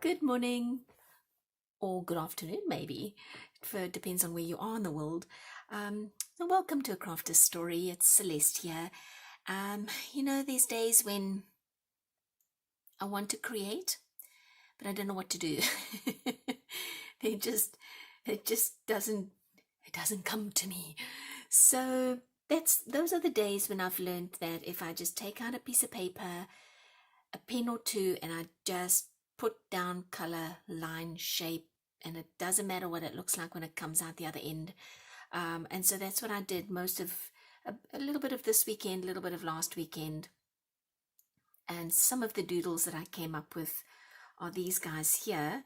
good morning, or good afternoon, maybe. It depends on where you are in the world. So welcome to A Crafter's Story. It's Celeste here. These days when I want to create, but I don't know what to do. it just doesn't come to me. So those are the days when I've learned that if I just take out a piece of paper, a pen or two, and I just put down color, line, shape, and it doesn't matter what it looks like when it comes out the other end. And so that's what I did most of a little bit of this weekend, a little bit of last weekend. And some of the doodles that I came up with are these guys here.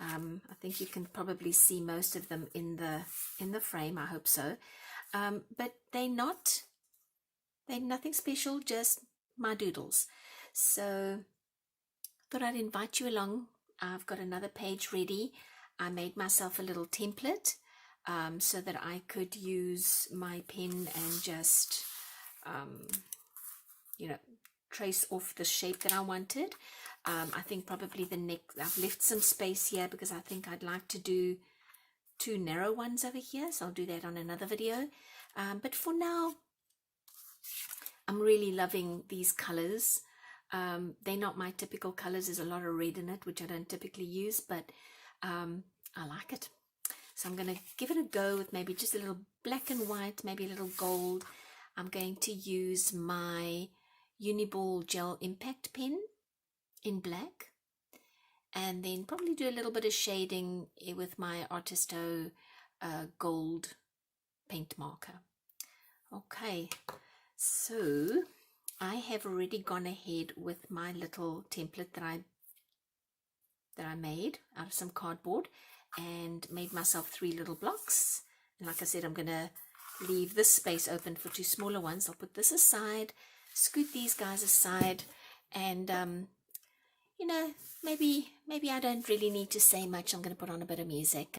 I think you can probably see most of them in the frame. I hope so. But they're nothing special, just my doodles. So thought I'd invite you along. I've got another page ready. I made myself a little template so that I could use my pen and just trace off the shape that I wanted. I think probably the neck, I've left some space here because I think I'd like to do two narrow ones over here, so I'll do that on another video. But for now, I'm really loving these colors. They're not my typical colors. There's a lot of red in it, which I don't typically use, but I like it. So I'm going to give it a go with maybe just a little black and white, maybe a little gold. I'm going to use my Uniball Gel Impact pen in black, and then probably do a little bit of shading with my Artisto gold paint marker. Okay, so I have already gone ahead with my little template that I made out of some cardboard and made myself 3 little blocks. And like I said, I'm going to leave this space open for 2 smaller ones. I'll put this aside, scoot these guys aside, and maybe I don't really need to say much. I'm going to put on a bit of music.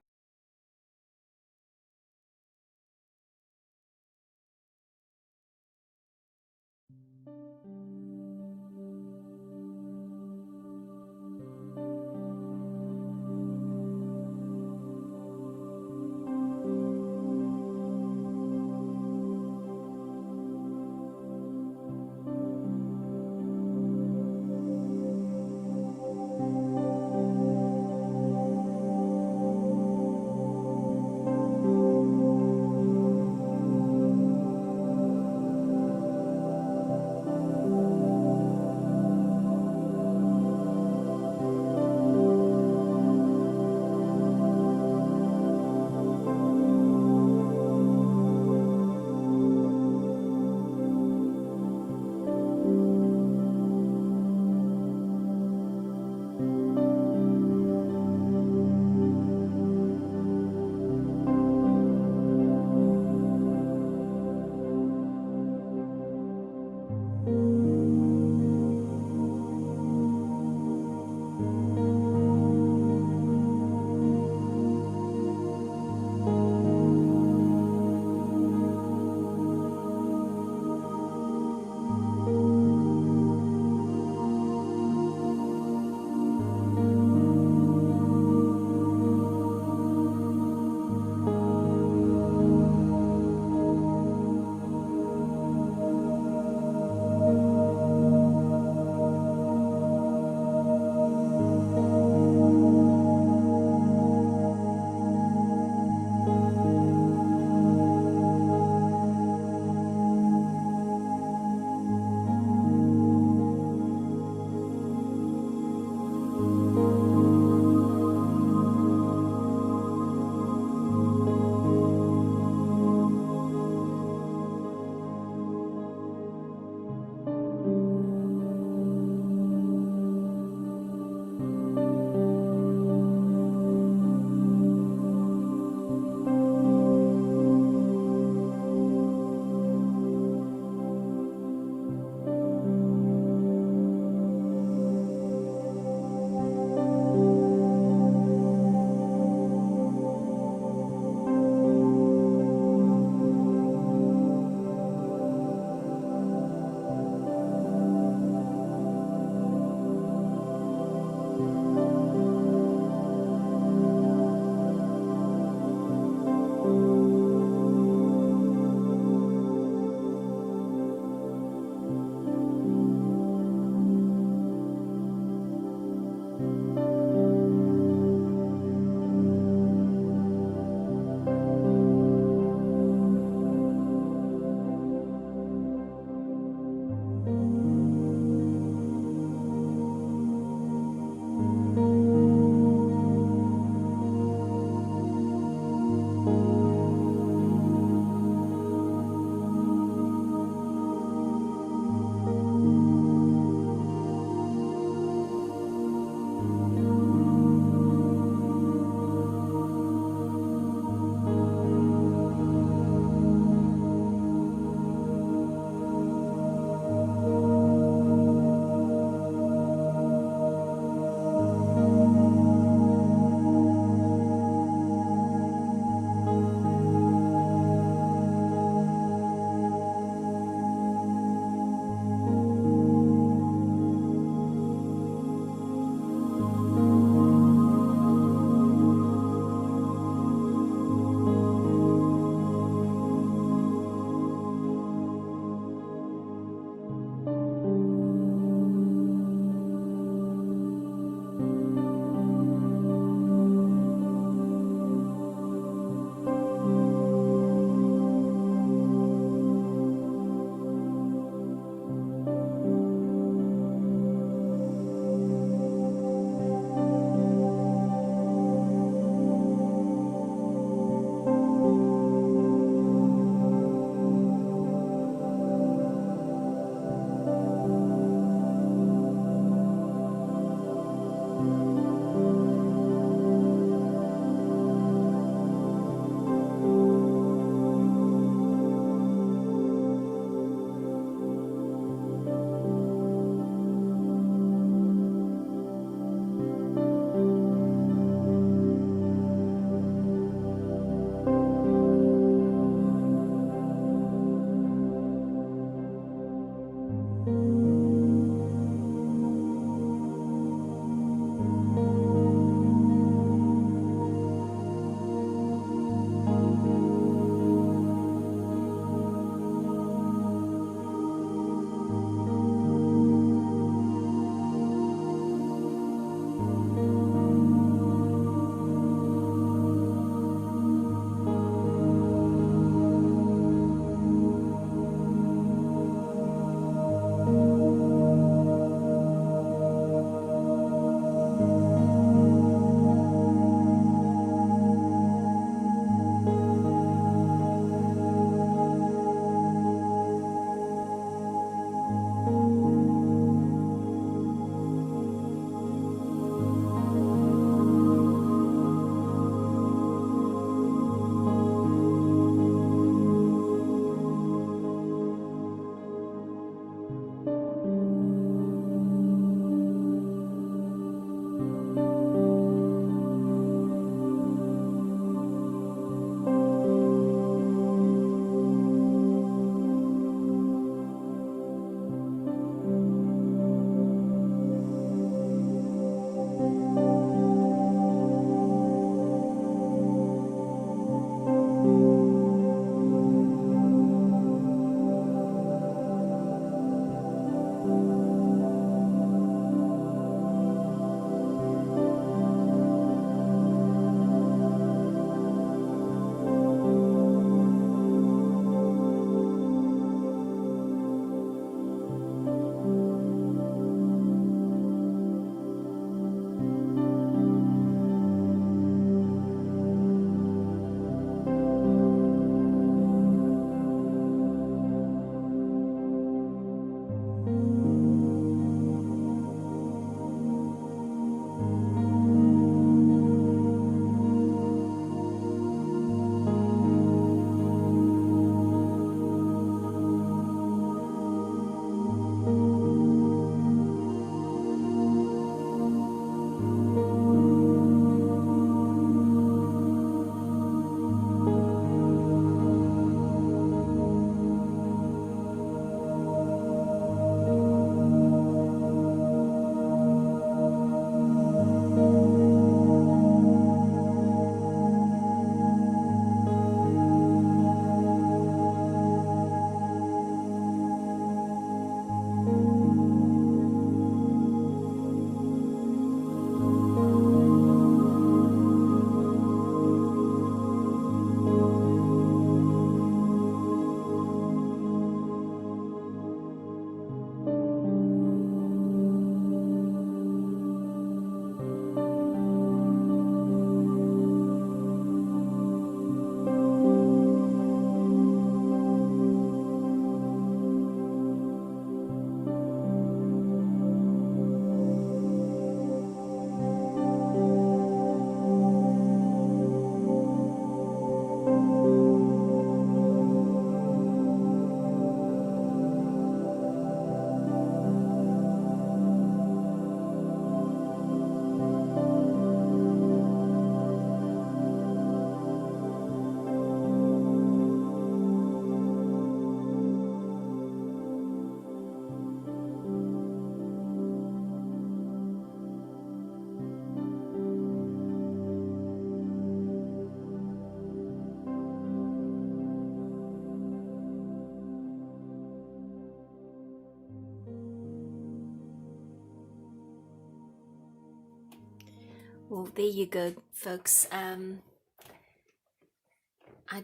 Well, there you go, folks. I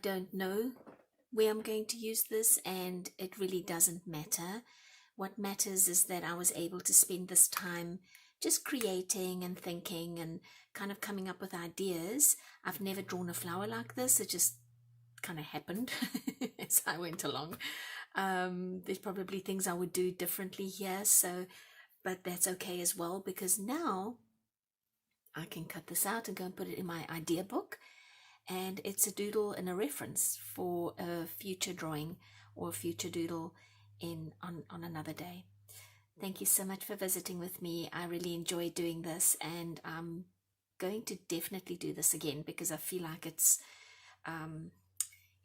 don't know where I'm going to use this, and it really doesn't matter. What matters is that I was able to spend this time just creating and thinking and kind of coming up with ideas. I've never drawn a flower like this. It just kind of happened as I went along. There's probably things I would do differently here, but that's okay as well, because now I can cut this out and go and put it in my idea book, and it's a doodle and a reference for a future drawing or a future doodle on another day. Thank you so much for visiting with me. I really enjoyed doing this, and I'm going to definitely do this again, because I feel like it's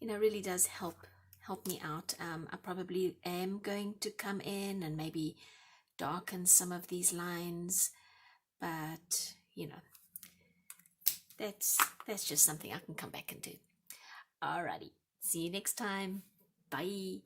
really does help me out. I probably am going to come in and maybe darken some of these lines, but that's just something I can come back and do. Alrighty, see you next time. Bye.